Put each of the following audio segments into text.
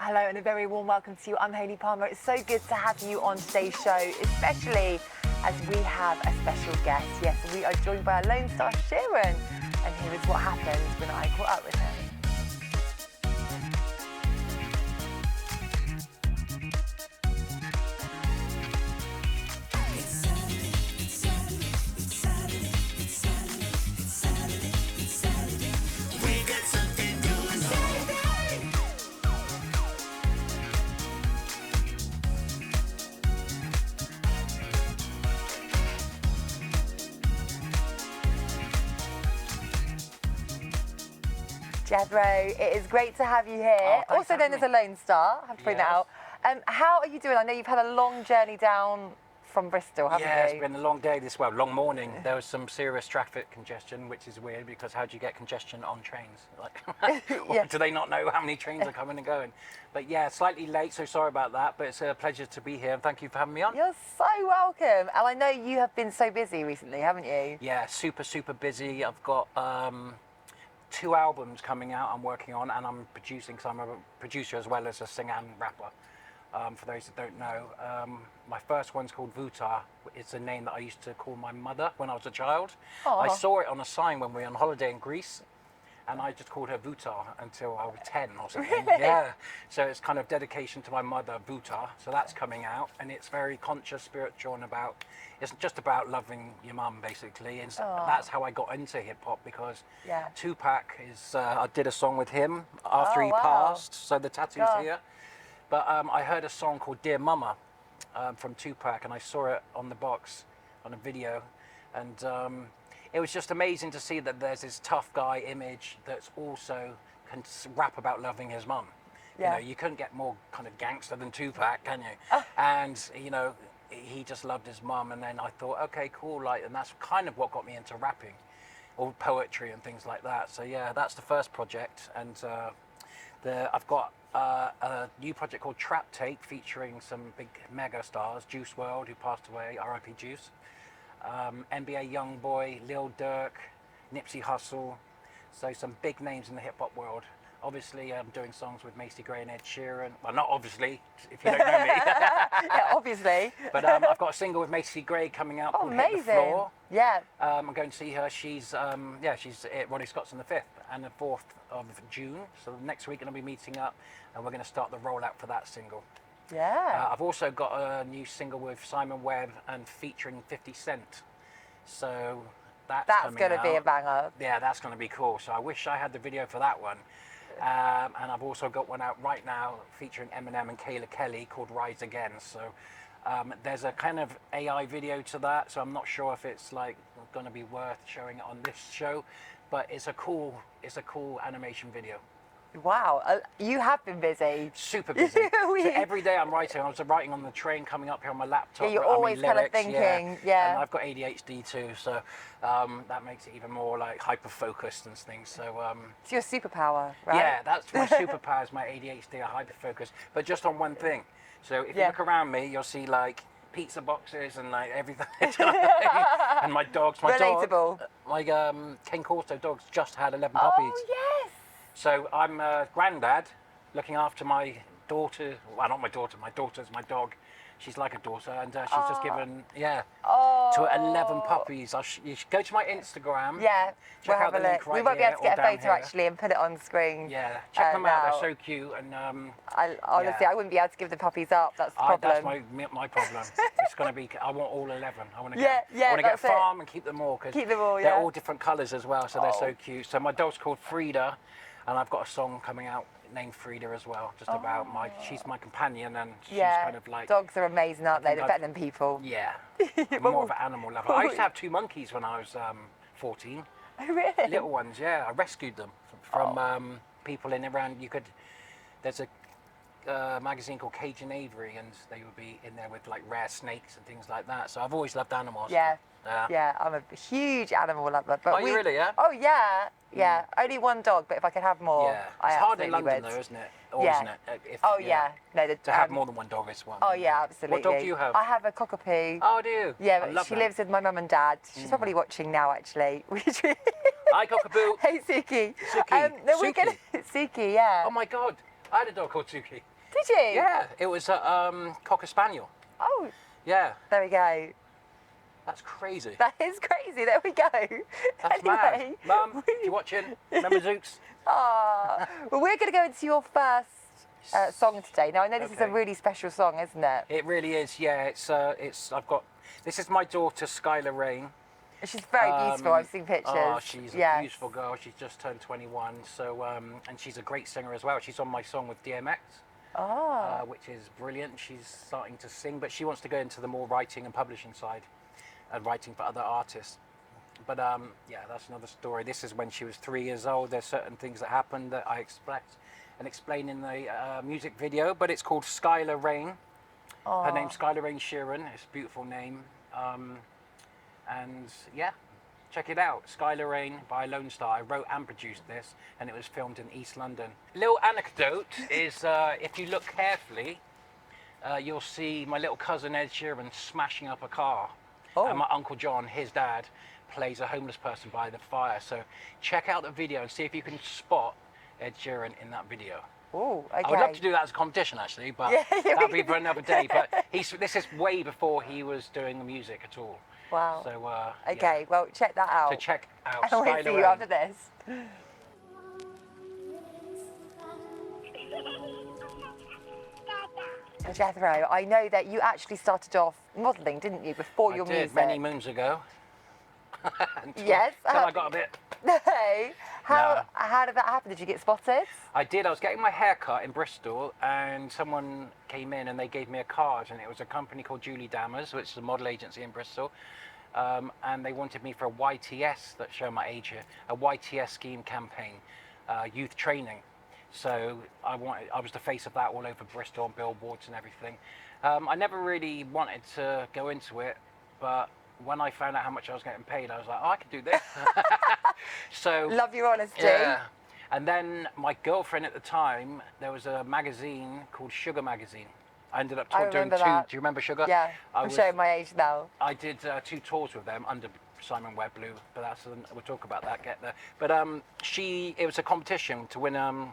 Hello and a very warm welcome to you. I'm Hayley Palmer. It's so good to have you on today's show, especially as we have a special guest. Yes, we are joined by Alonestar Sheeran, and here is what happened when I caught up with him. Jethro, it is great to have you here, also known as Alonestar, I have to point that out. How are you doing? I know you've had a long journey down from Bristol, haven't you? Yeah, it's been a long day long morning. There was some serious traffic congestion, which is weird because how do you get congestion on trains? Like, do they not know how many trains are coming and going? But yeah, slightly late, so sorry about that, but it's a pleasure to be here and thank you for having me on. You're so welcome. And I know you have been so busy recently, haven't you? Yeah, super busy. I've got 2 albums coming out I'm working on, and I'm producing, because I'm a producer as well as a singer and rapper. For those that don't know, my first one's called Vutar. It's a name that I used to call my mother when I was a child. Aww. I saw it on a sign when we were on holiday in Greece, and I just called her Vutar until I was 10 or something. Really? Yeah. So it's kind of dedication to my mother, Vutar. So that's coming out, and it's very conscious, spiritual, and it's just about loving your mum, basically. And that's how I got into hip hop, because Tupac is. I did a song with him after he passed. So the tattoo's here. But I heard a song called Dear Mama from Tupac, and I saw it on the box on a video, and it was just amazing to see that there's this tough guy image that's also can rap about loving his mum. You know, you couldn't get more kind of gangster than Tupac, can you? And you know, he just loved his mum, and then I thought, okay, cool, like, and that's kind of what got me into rapping, or poetry and things like that. So yeah, that's the first project, and I've got a new project called Trap Tape featuring some big mega stars, Juice WRLD, who passed away, R.I.P. Juice, NBA Youngboy, Lil Durk, Nipsey Hussle, so some big names in the hip hop world. Obviously, I'm doing songs with Macy Gray and Ed Sheeran. Well, not obviously, if you don't know me. Yeah, obviously. But I've got a single with Macy Gray coming out called Hit the Floor. Yeah. I'm going to see her. She's at Ronnie Scott's on the 5th and the 4th of June. So next week, going to be meeting up, and we're going to start the rollout for that single. Yeah. I've also got a new single with Simon Webb and featuring 50 Cent. So that's going to be a banger. Yeah, that's going to be cool. So I wish I had the video for that one. And I've also got one out right now featuring Eminem and Kayla Kelly called Rise Again. So there's a kind of AI video to that, so I'm not sure if it's like going to be worth showing it on this show, but it's a cool animation video. Wow, you have been busy. Super busy. So every day I'm writing. I was writing on the train coming up here on my laptop. Yeah, you're always lyrics, kind of thinking, yeah. And I've got ADHD too, so that makes it even more like hyper-focused and things. So it's your superpower, right? Yeah, that's my superpower, is my ADHD, hyper-focused, but just on one thing. So if you look around me, you'll see like pizza boxes and like everything. And my dogs. Relatable. My Ken Corso dogs just had 11 puppies. Oh, yes. So I'm a granddad looking after my daughter. Well, not my daughter. My daughter's my dog. She's like a daughter, and she's just given to 11 puppies. You should go to my Instagram. Yeah, check out the link right we might be able to get a photo here. Actually and put it on screen. Yeah, check them out. They're so cute, and honestly, I wouldn't be able to give the puppies up. That's the problem. That's my problem. It's going to be. I want all 11. I want to get a farm and keep them all, because they're all different colours as well. So they're so cute. So my dog's called Frida, and I've got a song coming out named Frida as well, just about she's my companion, and she's kind of like... Dogs are amazing, aren't they? They're better than people. Yeah, I'm more of an animal lover. I used to have 2 monkeys when I was 14. Oh, really? Little ones, yeah. I rescued them from people in around. There's a magazine called Cajun Avery, and they would be in there with like rare snakes and things like that. So I've always loved animals. Yeah, I'm a huge animal lover. But you really, yeah? Oh, yeah. Yeah, only one dog, but if I could have more, it's hard in London though, isn't it? Or isn't it? No, to have more than one dog is one. Oh, yeah, absolutely. What dog do you have? I have a cockapoo. Oh, do you? Yeah, but she lives with my mum and dad. She's probably watching now, actually. Hi, cockapoo. Hey, Suki. Suki. Suki, yeah. Oh, my God. I had a dog called Tuki. Did you? Yeah, it was a Cocker Spaniel. Oh, Yeah, there we go. that's crazy. That is crazy. There we go. That's mad. Mum, if you're watching, remember Zooks? Well, we're going to go into your first song today. Now, I know this is a Okay. really special song, isn't it? It really is. Yeah, this is my daughter Skylar Rain. She's very beautiful. I've seen pictures. Oh, she's a beautiful girl. She's just turned 21. So, and she's a great singer as well. She's on my song with DMX. Which is brilliant. She's starting to sing, but she wants to go into the more writing and publishing side and writing for other artists. But yeah, that's another story. This is when she was 3 years old. There's certain things that happened that I explain in the music video, but it's called Skylar Rain. Her name's Skylar Rain Sheeran. It's a beautiful name. And yeah, check it out. Skylar Rain by Lone Star. I wrote and produced this, and it was filmed in East London. Little anecdote is, if you look carefully, you'll see my little cousin Ed Sheeran smashing up a car. And my Uncle John, his dad, plays a homeless person by the fire. So check out the video and see if you can spot Ed Sheeran in that video. Oh, okay. I would love to do that as a competition, actually, but that'll be for another day. But this is way before he was doing the music at all. Wow. So, okay, well, check that out. So check out I'll Skylar see you Rain. after this. Jethro, I know that you actually started off modelling, didn't you, before your music? Many moons ago. Yes. Until I got a bit. No. How did that happen? Did you get spotted? I did. I was getting my hair cut in Bristol, and someone came in and they gave me a card, and it was a company called Julie Dammers, which is a model agency in Bristol. And they wanted me for a YTS, that's showing my age here, a YTS scheme campaign, youth training. So I was the face of that all over Bristol on billboards and everything. I never really wanted to go into it, but when I found out how much I was getting paid, I was like, oh, I could do this. So love your honesty. Yeah. And then my girlfriend at the time, there was a magazine called Sugar Magazine. I ended up doing two. That. Do you remember Sugar? Yeah, I'm showing my age now. I did 2 tours with them under Simon Webb Blue, but we'll talk about that, get there. But it was a competition to win a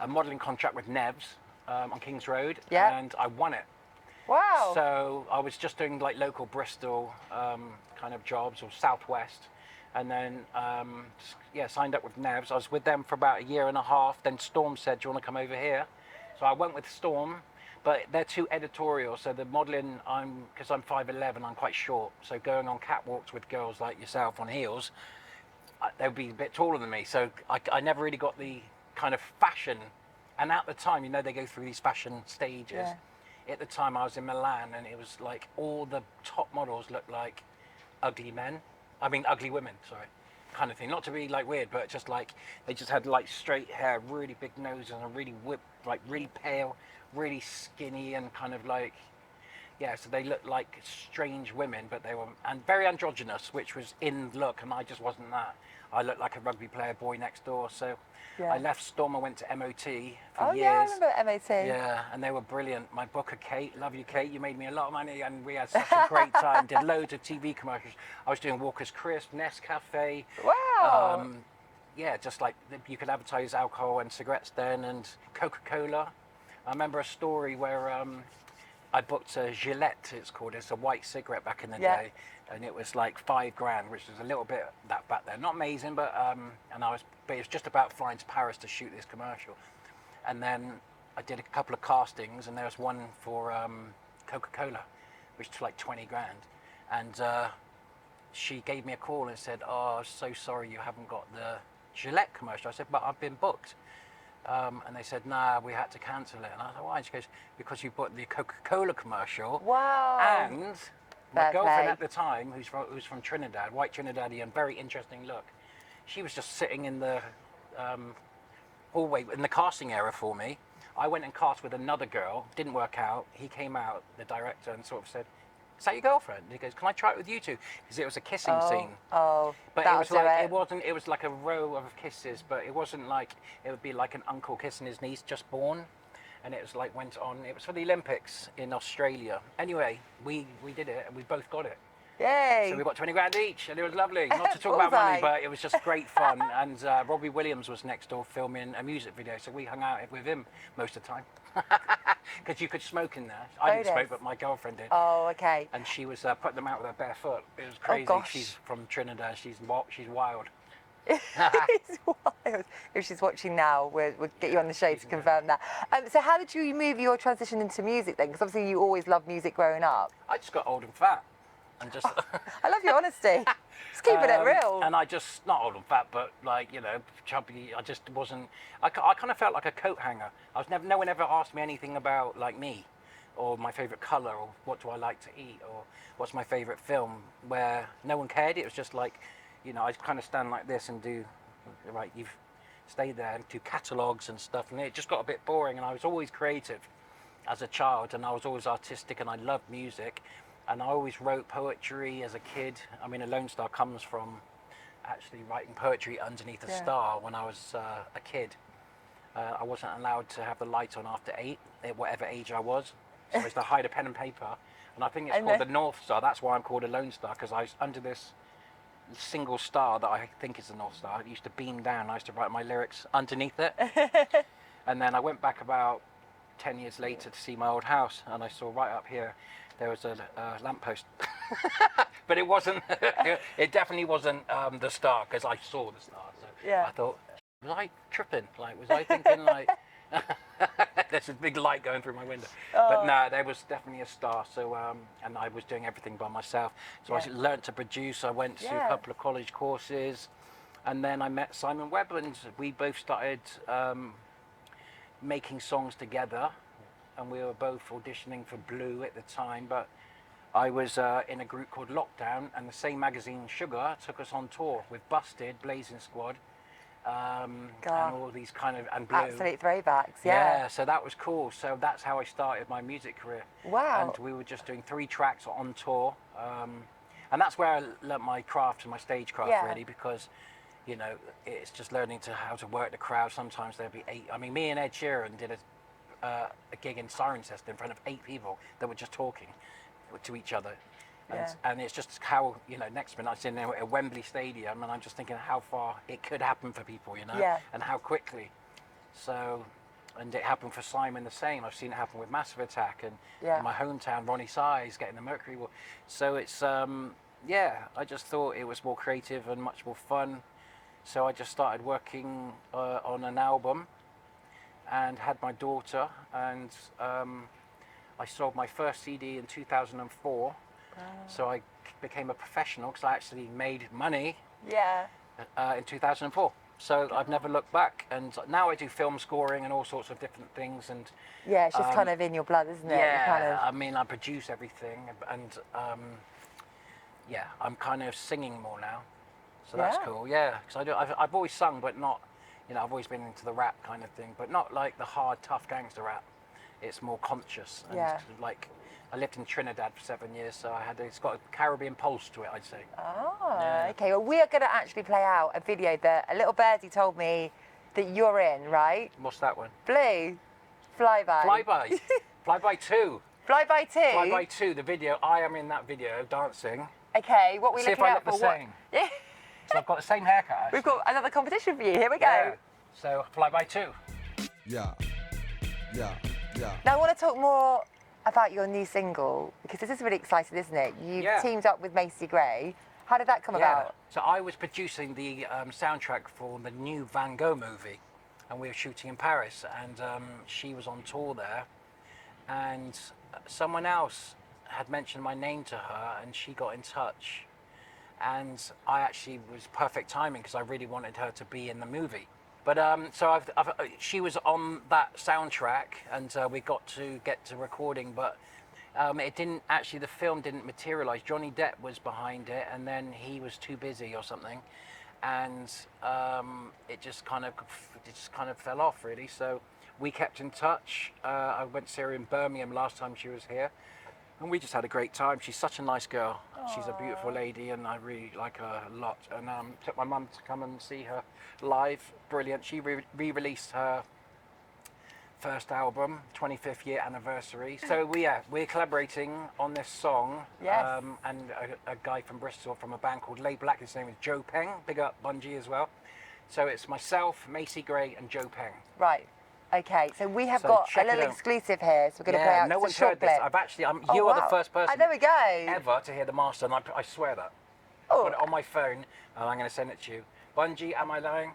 modelling contract with Nevs on King's Road, and I won it. Wow. So I was just doing like local Bristol kind of jobs or Southwest, and then signed up with Nevs. I was with them for about 1.5 years. Then Storm said, do you want to come over here? So I went with Storm. But they're too editorial, so the modelling, because I'm 5'11", I'm quite short, so going on catwalks with girls like yourself on heels, they'll be a bit taller than me, so I never really got the kind of fashion. And at the time, you know, they go through these fashion stages. Yeah. At the time, I was in Milan, and it was like all the top models looked like ugly women, sorry, kind of thing. Not to be like weird, but just like, they just had like straight hair, really big noses, and a really really pale, really skinny, and kind of like, so they looked like strange women, but they were very androgynous, which was in look, and I just wasn't that. I looked like a rugby player boy next door, so I left Storm. I went to MOT for years. Oh yeah, I remember MOT. Yeah, and they were brilliant. My booker Kate, love you Kate, you made me a lot of money, and we had such a great time. Did loads of TV commercials. I was doing Walker's Crisp, Nescafe. Wow. Just like you could advertise alcohol and cigarettes then, and Coca-Cola. I remember a story where I booked a Gillette, it's called. It's a white cigarette back in the day, and it was like $5,000, which was a little bit that back then. Not amazing, but it was just about flying to Paris to shoot this commercial. And then I did a couple of castings, and there was one for Coca-Cola, which was like $20,000. And she gave me a call and said, "Oh, I'm so sorry you haven't got the Gillette commercial." I said, "But I've been booked." And they said, "Nah, we had to cancel it." And I said, "Why?" And she goes, "Because you booked the Coca-Cola commercial." Wow. And my girlfriend at the time, who's from Trinidad, white Trinidadian, very interesting look, she was just sitting in the hallway in the casting area for me. I went and cast with another girl, didn't work out. He came out, the director, and sort of said, "Is that your girlfriend?" And he goes, "Can I try it with you two?" Because it was a kissing scene. Oh, but it was like a row of kisses, but it wasn't like, it would be like an uncle kissing his niece just born. And it was like, it was for the Olympics in Australia. Anyway, we did it, and we both got it. Yay. So we got 20 grand each, and it was lovely. Not to talk about Bullseye. money, but it was just great fun. And Robbie Williams was next door filming a music video, so we hung out with him most of the time. Because you could smoke in there. I didn't smoke, but my girlfriend did. Oh, okay. And she was putting them out with her bare foot. It was crazy. gosh. She's from Trinidad. She's wild. It's wild. If she's watching now, we'll get you on the show to confirm that. So how did you move your transition into music then? Because obviously you always loved music growing up. I just got old and fat. And just I love your honesty. Just keeping it real. And I just, not old and fat, but like, you know, chubby. I just wasn't, I kind of felt like a coat hanger. No one ever asked me anything about like me or my favourite colour or what do I like to eat or what's my favourite film, where no one cared. It was just like, you know, I'd kind of stand like this and do, right, you've stayed there and do catalogues and stuff. And it just got a bit boring, and I was always creative as a child, and I was always artistic, and I loved music. And I always wrote poetry as a kid. I mean, Alonestar comes from actually writing poetry underneath a star when I was a kid. I wasn't allowed to have the light on after 8, at whatever age I was. So I used to hide a pen and paper. And I think it's called the North Star. That's why I'm called Alonestar, because I was under this single star that I think is the North Star. It used to beam down. I used to write my lyrics underneath it. And then I went back about 10 years later to see my old house, and I saw right up here there was a lamppost. But it wasn't, it definitely wasn't the star, because I saw the star. So I thought, was I tripping? Like, was I thinking like, there's a big light going through my window. But no, there was definitely a star. So, and I was doing everything by myself. So I learned to produce. I went to a couple of college courses, and then I met Simon Webb, and we both started making songs together. And we were both auditioning for Blue at the time, but I was in a group called Lockdown, and the same magazine, Sugar, took us on tour with Busted, Blazing Squad, and all these kind of, and Blue. Absolute throwbacks, Yeah, so that was cool. So that's how I started my music career. Wow. And we were just doing 3 tracks on tour. And that's where I learnt my craft and my stage craft, really, because, you know, it's just learning how to work the crowd. Sometimes there'd be 8. I mean, me and Ed Sheeran did a gig in Cirencester in front of 8 people that were just talking to each other. And it's just how, you know, next minute I was in a Wembley Stadium, and I'm just thinking how far it could happen for people, you know, and how quickly. So, and it happened for Simon the same. I've seen it happen with Massive Attack, and in my hometown, Ronnie Size getting the Mercury Award. So it's, I just thought it was more creative and much more fun. So I just started working on an album, and had my daughter, and I sold my first CD in 2004. So I became a professional, because I actually made money in 2004. So I've never looked back, and now I do film scoring and all sorts of different things. And it's just kind of in your blood, isn't it? Yeah, I mean, I produce everything, and I'm kind of singing more now. So that's cool, because I've always sung, but not, you know, I've always been into the rap kind of thing, but not like the hard, tough gangster rap. It's more conscious, and like, I lived in Trinidad for 7 years, so it's got a Caribbean pulse to it, I'd say. Okay. Well, we are going to actually play out a video that a little birdie told me that you're in, right? What's that one? Blue. Flyby. Flyby. Flyby 2. Flyby 2? Flyby 2, the video. I am in that video dancing. Okay, what are we See looking if I out look for? the same. Yeah. So I've got the same haircut, actually. We've got another competition for you. Here we go. Yeah. So Flyby 2. Yeah. Now I want to talk more about your new single, because this is really exciting, isn't it? You've teamed up with Macy Gray. How did that come about? So I was producing the soundtrack for the new Van Gogh movie, and we were shooting in Paris, and she was on tour there, and someone else had mentioned my name to her, and she got in touch, and I actually was perfect timing, because I really wanted her to be in the movie. But so she was on that soundtrack, and we got to get to recording, but it didn't actually, the film didn't materialize. Johnny Depp was behind it, and then he was too busy or something, and it just kind of fell off, really. So we kept in touch. I went to see her in Birmingham last time she was here, and we just had a great time. She's such a nice girl. Aww. She's a beautiful lady, and I really like her a lot. And took my mum to come and see her live. Brilliant. She re-released her first album, 25th year anniversary. So we're collaborating on this song. Yes. And a guy from Bristol from a band called Lay Black, his name is Joe Peng, big up Bungie as well. So it's myself, Macy Gray and Joe Peng. Right. Okay, so we have So got a check it little out. exclusive here, so we're going to play out no just a one's short heard this. clip. I've actually, Oh, you are wow. the first person there we go. ever to hear the master, and I swear that. Oh. I've got it on my phone, and I'm going to send it to you. Bungie, am I lying?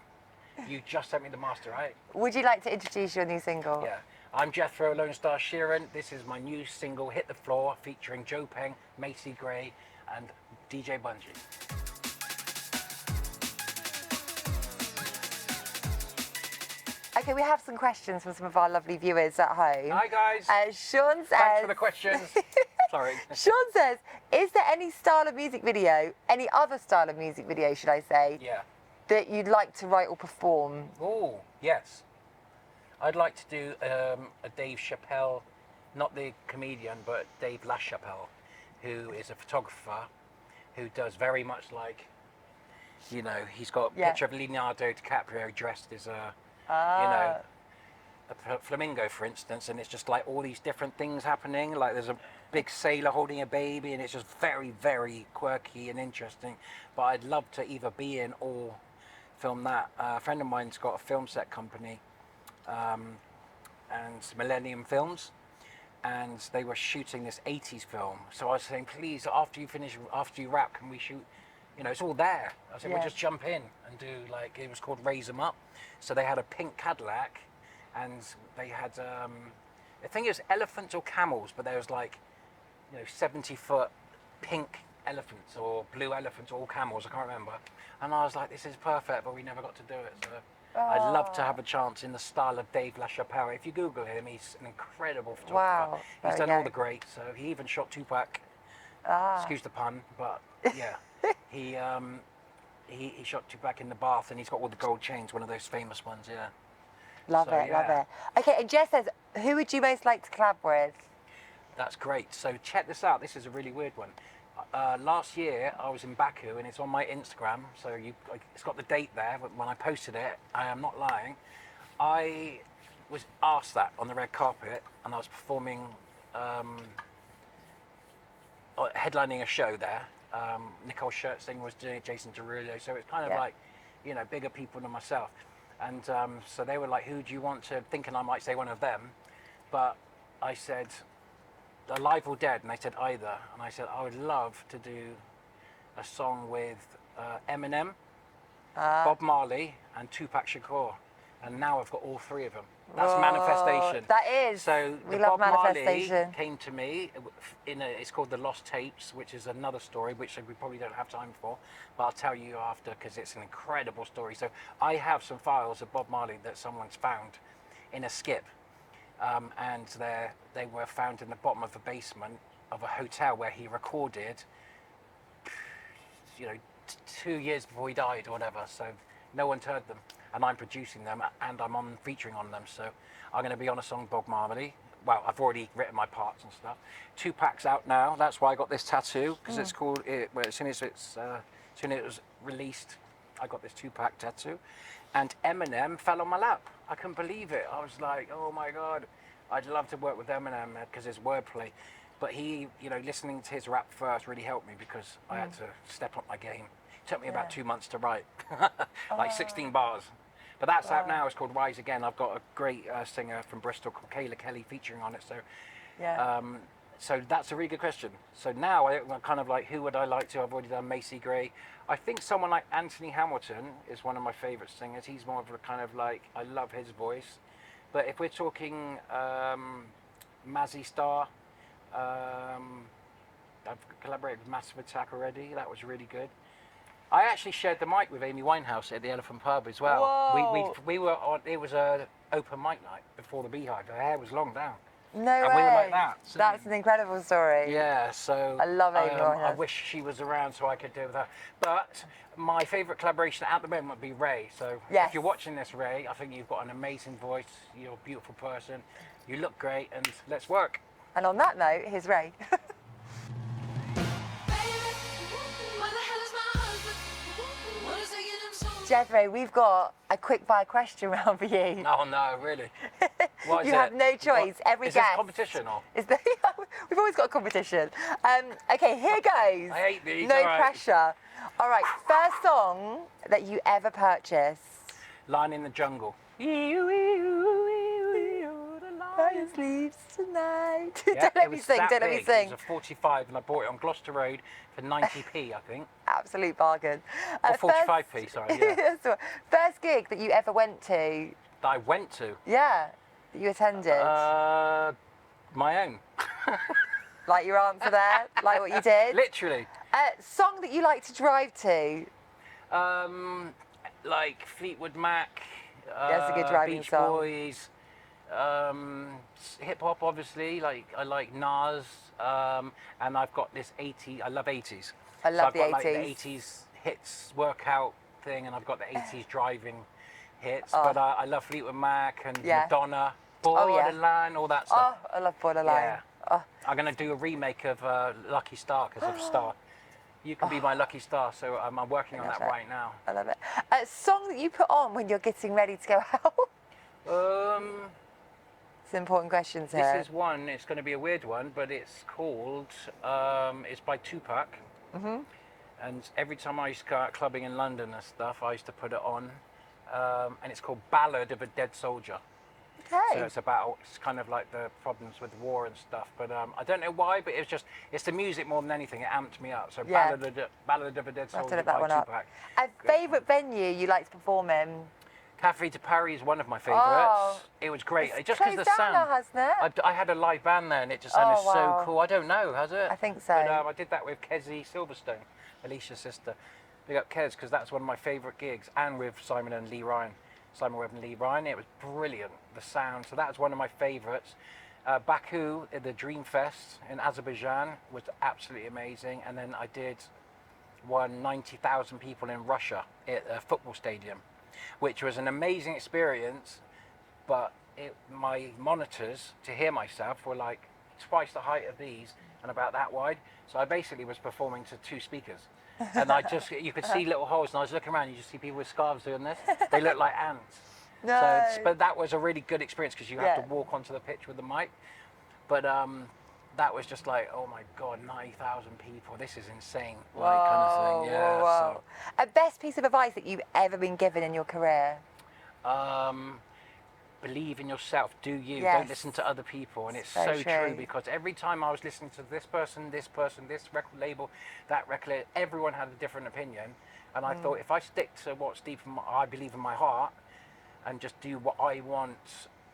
You just sent me the master, right? Would you like to introduce your new single? Yeah. I'm Jethro Alonestar Sheeran. This is my new single, Hit the Floor, featuring Joe Peng, Macy Gray, and DJ Bungie. Okay, we have some questions from some of our lovely viewers at home. Hi, guys. Sean says... Thanks for the questions. Sorry. Sean says, is there any style of music video, any other style of music video, should I say, Yeah. that you'd like to write or perform? Oh, yes. I'd like to do a Dave Chappelle, not the comedian, but Dave LaChapelle, who is a photographer who does very much like, you know, he's got a picture of Leonardo DiCaprio dressed as a, you know, a flamingo, for instance, and it's just like all these different things happening. Like there's a big sailor holding a baby, and it's just very, very quirky and interesting. But I'd love to either be in or film that. A friend of mine's got a film set company, and Millennium Films, and they were shooting this 80s film. So I was saying, please, after you wrap, can we shoot? You know, it's all there. I said, we'll just jump in and do, like, it was called Raise 'Em Up. So they had a pink Cadillac, and they had, I think it was elephants or camels, but there was like, you know, 70-foot pink elephants or blue elephants or camels, I can't remember. And I was like, this is perfect, but we never got to do it. So I'd love to have a chance in the style of Dave LaChapelle. If you Google him, he's an incredible photographer. Wow, He's done all the greats. So he even shot Tupac. Excuse the pun, but yeah. He shot Tupac in the bath, and he's got all the gold chains, one of those famous ones, yeah. Love it. Okay, and Jess says, who would you most like to collab with? That's great. So check this out. This is a really weird one. Last year, I was in Baku, and it's on my Instagram, so it's got the date there, but when I posted it, I am not lying. I was asked that on the red carpet, and I was performing, headlining a show there. Nicole Schertzing was doing it, Jason Derulo, so it's kind of like, you know, bigger people than myself. And so they were like, who do you want to, thinking I might say one of them, but I said, alive or dead, and they said either. And I said, I would love to do a song with Eminem, Bob Marley, and Tupac Shakur. And now I've got all three of them. That's manifestation. That is. So we Bob love manifestation. Marley came to me it's called The Lost Tapes, which is another story, which we probably don't have time for, but I'll tell you after, because it's an incredible story. So I have some files of Bob Marley that someone's found in a skip. And they were found in the bottom of the basement of a hotel where he recorded, you know, 2 years before he died or whatever. So no one's heard them, and I'm producing them, and I'm featuring on them. So I'm going to be on a song Bob Marley. Well, I've already written my parts and stuff. Tupac's out now. That's why I got this tattoo, because it's called. As soon as it was released, I got this Tupac tattoo. And Eminem fell on my lap. I couldn't believe it. I was like, oh my God, I'd love to work with Eminem because his wordplay. But he, you know, listening to his rap first really helped me, because I had to step up my game. It took me about 2 months to write, like 16 bars. But that's out now. It's called Rise Again. I've got a great singer from Bristol called Hayley Kelly featuring on it. So, so that's a really good question. So now I'm kind of like, who would I like to? I've already done Macy Gray. I think someone like Anthony Hamilton is one of my favourite singers. He's more of a kind of like, I love his voice. But if we're talking Mazzy Star, I've collaborated with Massive Attack already. That was really good. I actually shared the mic with Amy Winehouse at the Elephant Pub as well. Whoa. We were on, it was a open mic night before the Beehive. Her hair was long down. No and way. we were like that. So, that's an incredible story. Yeah, so I love Amy Winehouse. I wish she was around so I could do it with her. But my favourite collaboration at the moment would be Ray. So if you're watching this, Ray, I think you've got an amazing voice. You're a beautiful person. You look great, and let's work. And on that note, here's Ray. Jethro, we've got a quick fire question round for you. Oh no, really? What is You it? have no choice. What? Every Is this guest. a competition or? We've always got a competition. Okay, here goes. I hate these. No All right. pressure. All right, first song that you ever purchased. Lion in the Jungle. Lion sleeps tonight. Yeah, Don't let it me was sing. that Don't let me big. sing. It was a 45 and I bought it on Gloucester Road for 90p, I think. Absolute bargain. Or 45p, sorry, yeah. That's all right. First gig that you ever went to. That I went to. Yeah, that you attended. My own. Like your answer there, like what you did. Literally. Song that you like to drive to. Like Fleetwood Mac. That's a good driving Beach song. Boys. Hip hop, obviously. Like I like Nas. And I've got this 80s. I love 80s. I love so I've got the 80s. like the 80s hits workout thing, and I've got the 80s driving hits. Oh. But I love Fleetwood Mac and Yeah. Madonna, Oh, yeah. Borderline, all that stuff. Oh, I love Borderline. Yeah. Oh. I'm going to do a remake of Lucky Star because of Star. You can be my lucky star, so I'm working on that right now. I love it. Song that you put on when you're getting ready to go out. It's important questions here. This is one. It's going to be a weird one, but it's called. It's by Tupac. And every time I used to go out clubbing in London and stuff, I used to put it on. And it's called Ballad of a Dead Soldier. Okay. So it's kind of like the problems with war and stuff. But I don't know why, but it's the music more than anything. It amped me up. So Yeah. Ballad of a Dead I have to Soldier look that by one up. Tupac. A favourite venue you like to perform in? Cafe de Paris is one of my favourites. Oh. It was great. It's Just because closed the down sound. now, hasn't it? I had a live band there and it just sounded Oh, wow. so cool. I don't know, has it? I think so. But I did that with Kezzy Silverstone, Alicia's sister. Big up Kez, because that's one of my favourite gigs, and with Simon Webb and Lee Ryan. It was brilliant, the sound. So that was one of my favourites. Baku, the Dream Fest in Azerbaijan was absolutely amazing. And then I did 90,000 people in Russia at a football stadium, which was an amazing experience. But my monitors to hear myself were like twice the height of these and about that wide. So I basically was performing to two speakers. And you could see little holes, and I was looking around, you just see people with scarves doing this. They look like ants. No. But that was a really good experience because you have to walk onto the pitch with the mic. But that was just like, oh my God, 90,000 people. This is insane. Like kind of thing. Yeah. Whoa. A best piece of advice that you've ever been given in your career? Believe in yourself. Do you. Yes. Don't listen to other people. And it's So so true. true because every time I was listening to this person, this record label, that record label, everyone had a different opinion. And I thought if I stick to what's deep in I believe in my heart and just do what I want,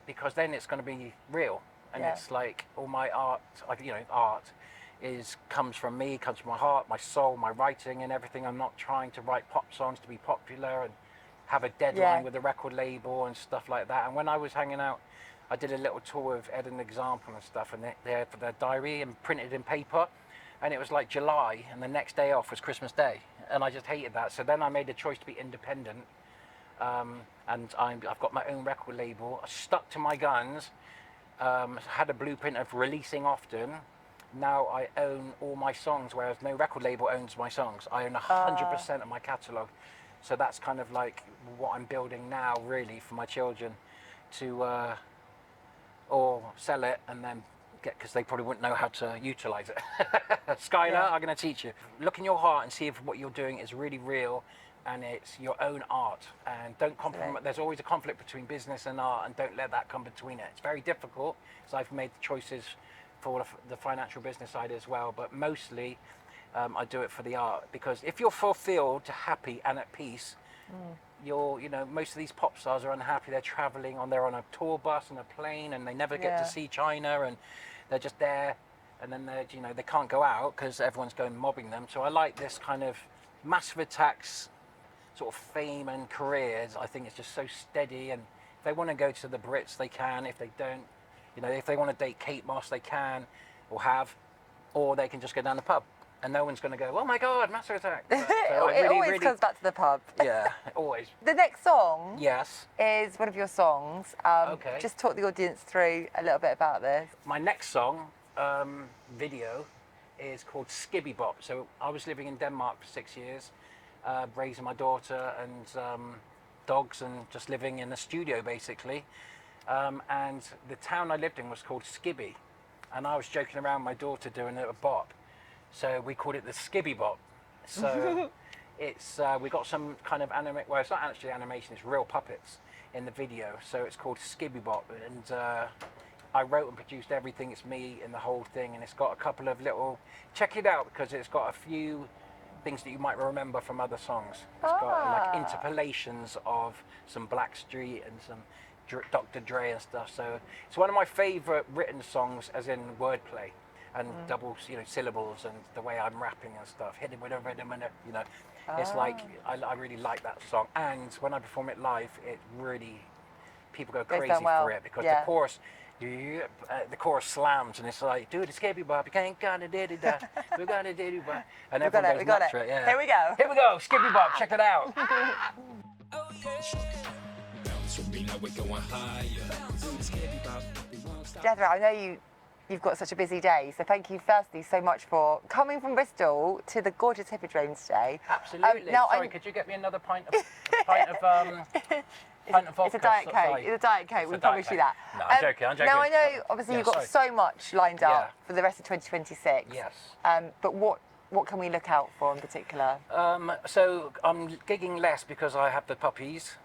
because then it's going to be real. And it's like all my art, art comes from me, comes from my heart, my soul, my writing and everything. I'm not trying to write pop songs to be popular and have a deadline with a record label and stuff like that. And when I was hanging out, I did a little tour with Ed and Example and stuff, and they had for their diary and printed in paper. And it was like July, and the next day off was Christmas Day. And I just hated that. So then I made a choice to be independent. And I've got my own record label. I stuck to my guns, had a blueprint of releasing often. Now I own all my songs, whereas no record label owns my songs. I own 100% of my catalogue. So that's kind of like what I'm building now, really, for my children to or sell it and then because they probably wouldn't know how to utilize it. Skylar, I'm going to teach you. Look in your heart and see if what you're doing is really real and it's your own art. And don't compromise. There's always a conflict between business and art, and don't let that come between it. It's very difficult, so I've made the choices for the financial business side as well, but mostly I do it for the art, because if you're fulfilled, happy and at peace, most of these pop stars are unhappy. They're traveling they're on a tour bus and a plane, and they never get to see China, and they're just there, and then they can't go out because everyone's going mobbing them. So I like this kind of massive attacks, sort of fame and careers. I think it's just so steady, and if they want to go to the Brits, they can. If they don't, if they want to date Kate Moss, they can, or they can just go down the pub. And no one's going to go, oh my God, massive attack. So it always comes back to the pub. Yeah, always. The next song Yes. is one of your songs. Okay. Just talk the audience through a little bit about this. My next song, video, is called Skibby Bop. So I was living in Denmark for 6 years, raising my daughter and dogs, and just living in a studio basically. And the town I lived in was called Skibby, and I was joking around with my daughter doing a bop, so we called it the Skibby Bop. So it's we got some kind of well, it's not actually animation, it's real puppets in the video, so it's called Skibby Bop, and I wrote and produced everything. It's me in the whole thing, and it's got a couple of little, check it out because it's got a few things that you might remember from other songs. It's got like interpolations of some Blackstreet and some Dr. Dre and stuff. So it's one of my favourite written songs, as in wordplay and double, syllables, and the way I'm rapping and stuff, hit it with a rhythm and it's like I really like that song. And when I perform it live, it really, people go crazy for it because the chorus slams, and it's like, dude, it's Skibby Bop, you can't gonna did it, we're gonna did it, and everyone goes nuts for it. Yeah. Here we go. Here we go, Skibby Bop, check it out. Jethro, I know you've got such a busy day, so thank you firstly so much for coming from Bristol to the gorgeous Hippodrome today. Absolutely. Sorry, could you get me another pint of vodka? It's a Diet Coke. It's a Diet Coke. We promise you that. No, I'm joking. Now I know, obviously, you've got so much lined up for the rest of 2026. Yes. But what can we look out for in particular? So I'm gigging less because I have the puppies,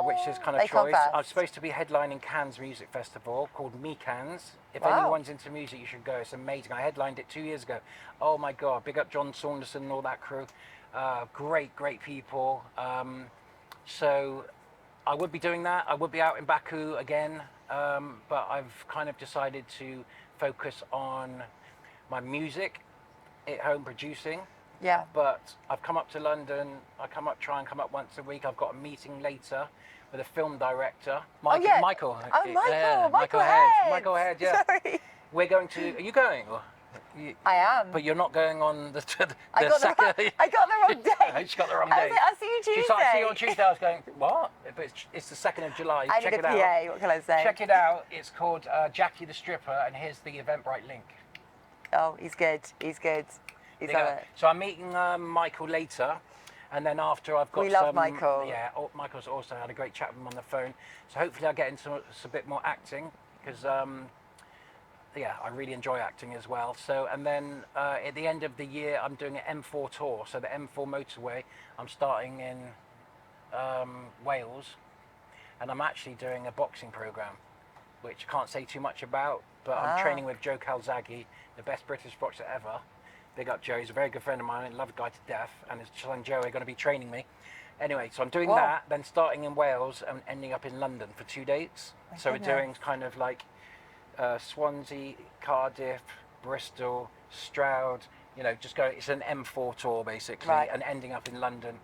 which is kind of choice. I'm supposed to be headlining Cannes Music Festival called Me Cannes. If anyone's into music, you should go. It's amazing. I headlined it 2 years ago. Oh my God! Big up John Saunderson and all that crew. Great people. So I would be doing that. I would be out in Baku again, but I've kind of decided to focus on my music at home producing. Yeah. But I've come up to London. Try and come up once a week. I've got a meeting later with a film director, Michael. Michael. Oh, Michael. Yeah, Michael Head. Michael Head. Yeah. Sorry. We're going to. Are you going? Or I am. But you're not going on the second. I got the wrong day. She got the wrong day. I'll see you Tuesday. She's like, see you on Tuesday. I was going, what? But it's the 2nd of July. I need a PA. What can I say? Check it out. It's called Jackie the Stripper, and here's the Eventbrite link. Oh, he's good. He's good. He's on it. So I'm meeting Michael later, and then after I've got We love Michael. Yeah, Michael's also had a great chat with him on the phone. So hopefully I'll get into a bit more acting because I really enjoy acting as well. So, and then at the end of the year, I'm doing an M4 tour. So the M4 motorway, I'm starting in Wales, and I'm actually doing a boxing program, which I can't say too much about, but I'm training with Joe Calzaghe, the best British boxer ever. Big up Joe, he's a very good friend of mine, I love the guy to death, and his son Joe are going to be training me. Anyway, so I'm doing that, then starting in Wales and ending up in London for 2 dates. So we're doing kind of like Swansea, Cardiff, Bristol, Stroud, just go. It's an M4 tour basically, and ending up in London,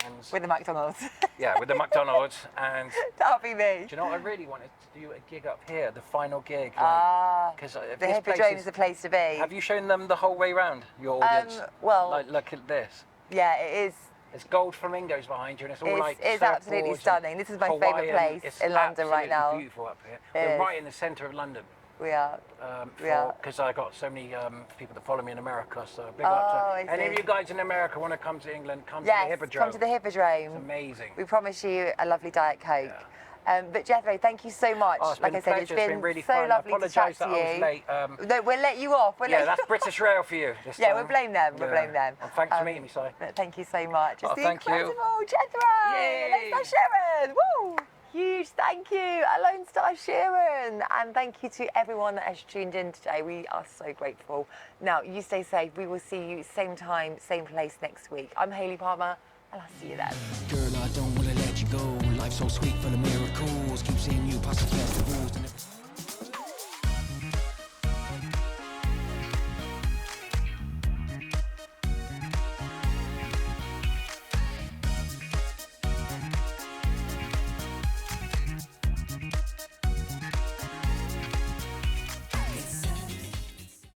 and with the McDonald's. Yeah, with the McDonald's, and that'll be me. Do you know what I really wanted to do? A gig up here, the final gig, because the Hippodrome is the place to be. Have you shown them the whole way round, your audience? Well, look at this. Yeah, it is. There's gold flamingos behind you, and it's absolutely stunning. This is my favourite place in London right now. It's beautiful up here. We're right in the centre of London. We are. Because I got so many people that follow me in America. So big up to any of you guys in America want to come to England, come to the Hippodrome. Come to the Hippodrome. It's amazing. We promise you a lovely Diet Coke. But Jethro, thank you so much. Like I said, it's been really so fun. lovely to chat to you. I was late. No, we'll let you off. That's British Rail for you. Yeah, we'll blame them. We'll blame them. Well, thanks for meeting me, Si. Thank you so much. It's the thank incredible Jethro Alonestar Sheeran. Woo! Huge thank you, Alonestar Sheeran. And thank you to everyone that has tuned in today. We are so grateful. Now, you stay safe. We will see you same time, same place next week. I'm Hayley Palmer, and I'll see you then. Girl, I don't want to let you go. Life's so sweet, full of miracles. Keep seeing you past the festivals.